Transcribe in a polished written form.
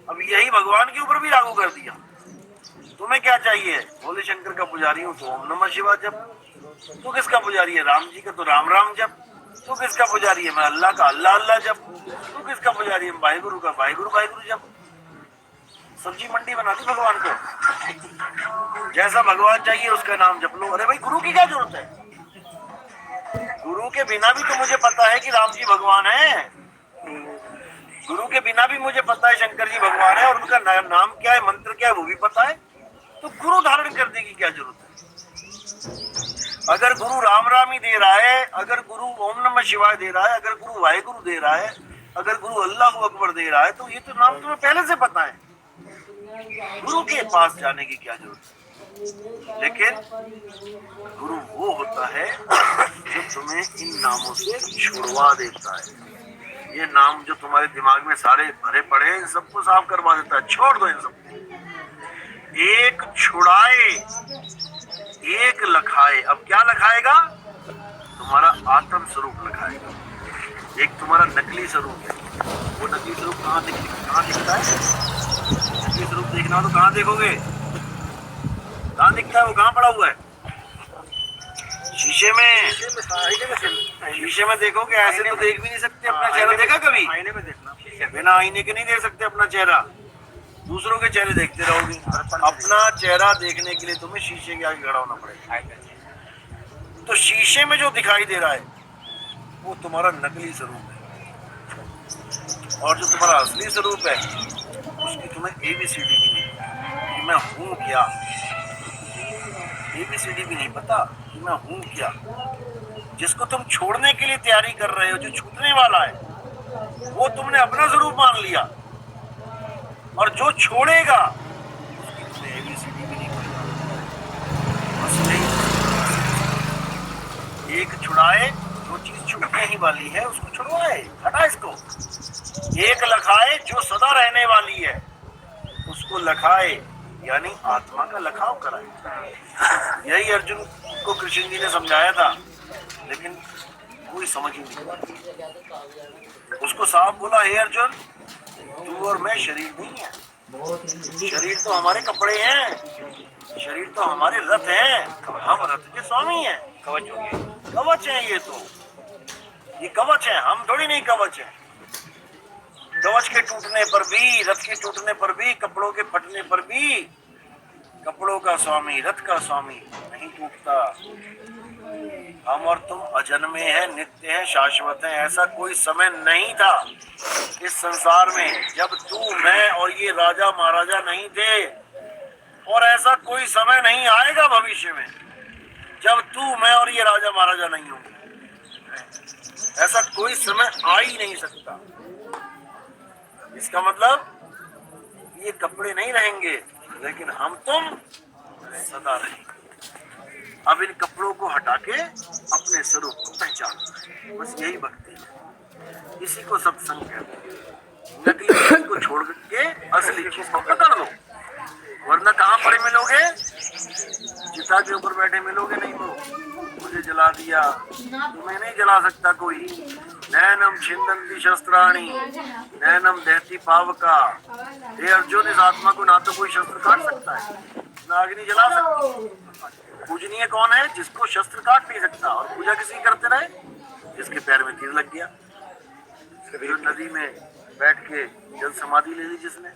अब यही भगवान के ऊपर भी लागू कर दिया। तुम्हें क्या चाहिए? भोले शंकर का पुजारी हूँ तो ओम नमः शिवाय जप। तू किसका पुजारी है? राम जी का, तो राम राम जप। तू किसका पुजारी है? मैं अल्लाह का, अल्लाह अल्लाह जप। तू किसका पुजारी है? वाहिगुरु का, वाहिगुरु वाहिगुरु जप। सब्जी मंडी बना दी भगवान को। जैसा भगवान चाहिए उसका नाम जप लो। अरे भाई, गुरु की क्या जरूरत है? गुरु के बिना भी तो मुझे पता है कि राम जी भगवान है। गुरु के बिना भी मुझे पता है शंकर जी भगवान है, और उनका नाम क्या है, मंत्र क्या है, वो भी पता है। तो गुरु धारण करने की क्या जरूरत है? अगर गुरु राम राम ही दे रहा है, अगर गुरु ओम नमः शिवाय दे रहा है, अगर गुरु वाहिगुरु दे रहा है, अगर गुरु अल्लाह अकबर दे रहा है, तो ये तो नाम तुम्हें पहले से पता है। गुरु के पास जाने की क्या जरूरत है? लेकिन गुरु वो होता है जो तुम्हें इन नामों से छुड़वा देता है। ये नाम जो तुम्हारे दिमाग में सारे भरे पड़े हैं, इन सबको साफ करवा देता है। छोड़ दो इन सबको। एक छुड़ाए, एक लखाए। अब क्या लखाएगा? तुम्हारा आत्म स्वरूप लखाएगा। एक तुम्हारा नकली स्वरूप है। वो नकली स्वरूप कहाँ दिखता है? नकली स्वरूप देखना हो तो कहाँ देखोगे? कहाँ दिखता है? वो कहाँ पड़ा हुआ है? शीशे में। शीशे में देखोगे, ऐसे तो देख भी नहीं सकते अपना चेहरा। देखा कभी? आईने में देखना। बिना आईने के नहीं देख सकते अपना चेहरा। दूसरों के चेहरे देखते रहोगे। अपना चेहरा देखने के लिए तुम्हें शीशे के आगे खड़ा होना पड़ेगा। तो शीशे में जो दिखाई दे रहा है वो तुम्हारा नकली स्वरूप है, और जो तुम्हारा असली स्वरूप है उसकी तुम्हें ABCD भी नहीं पता कि मैं हूँ क्या। ABCD भी नहीं पता कि मैं हूँ क्या। जिसको तुम छोड़ने के लिए तैयारी कर रहे हो, जो छूटने वाला है, वो तुमने अपना स्वरूप मान लिया, और जो छोड़ेगा उसकी तुम्हें ABCD भी नहीं पता। बस एक छुड़ाए, जो चीज छूटने ही वाली है उसको छुड़वाए, हटा इसको। एक लखाए, जो सदा रहने वाली है उसको लखाए, यानी आत्मा का लखाव कराए। यही अर्जुन को कृष्ण जी ने समझाया था, लेकिन कोई समझ ही नहीं पाया। उसको साफ बोला, हे अर्जुन, तू और मैं शरीर नहीं है। शरीर तो हमारे कपड़े हैं, शरीर तो हमारे रथ हैं, हम रथ के स्वामी हैं। कवच हो गए, कवच है ये कवच है, हम थोड़ी नहीं कवच है। कवच के टूटने पर भी, रथ के टूटने पर भी, कपड़ों के फटने पर भी, कपड़ों का स्वामी, रथ का स्वामी नहीं टूटता। हम और तुम अजन्मे हैं, नित्य हैं, शाश्वत हैं। ऐसा कोई समय नहीं था इस संसार में जब तू, मैं और ये राजा महाराजा नहीं थे, और ऐसा कोई समय नहीं आएगा भविष्य में जब तू, मैं और ये राजा महाराजा नहीं होंगे। ऐसा कोई समय आ ही नहीं सकता। इसका मतलब ये कपड़े नहीं रहेंगे, लेकिन हम तुम सदा रहेंगे। अब इन कपड़ों को हटा के अपने स्वरूप को पहचानना है, बस यही भक्ति है। इसी को सत्संग कहते हैं। नकली चीज को छोड़ के असली चीज को पकड़ लो, वरना कहाँ पड़े मिलोगे? चिता के ऊपर बैठे मिलोगे। नहीं तो मुझे जला दिया, तुम्हें नहीं जला सकता कोई। नैनम छिन्दन्ति शस्त्राणि नैनम दहति पावका। हे अर्जुन, इस आत्मा को ना तो कोई शस्त्र काट सकता है, ना अग्नि जला सकती। पूजनीय कौन है? जिसको शस्त्र काट नहीं सकता। और पूजा किसी करते रहे? जिसके पैर में तीर लग गया, नदी में बैठ के जल समाधि ले ली जिसने,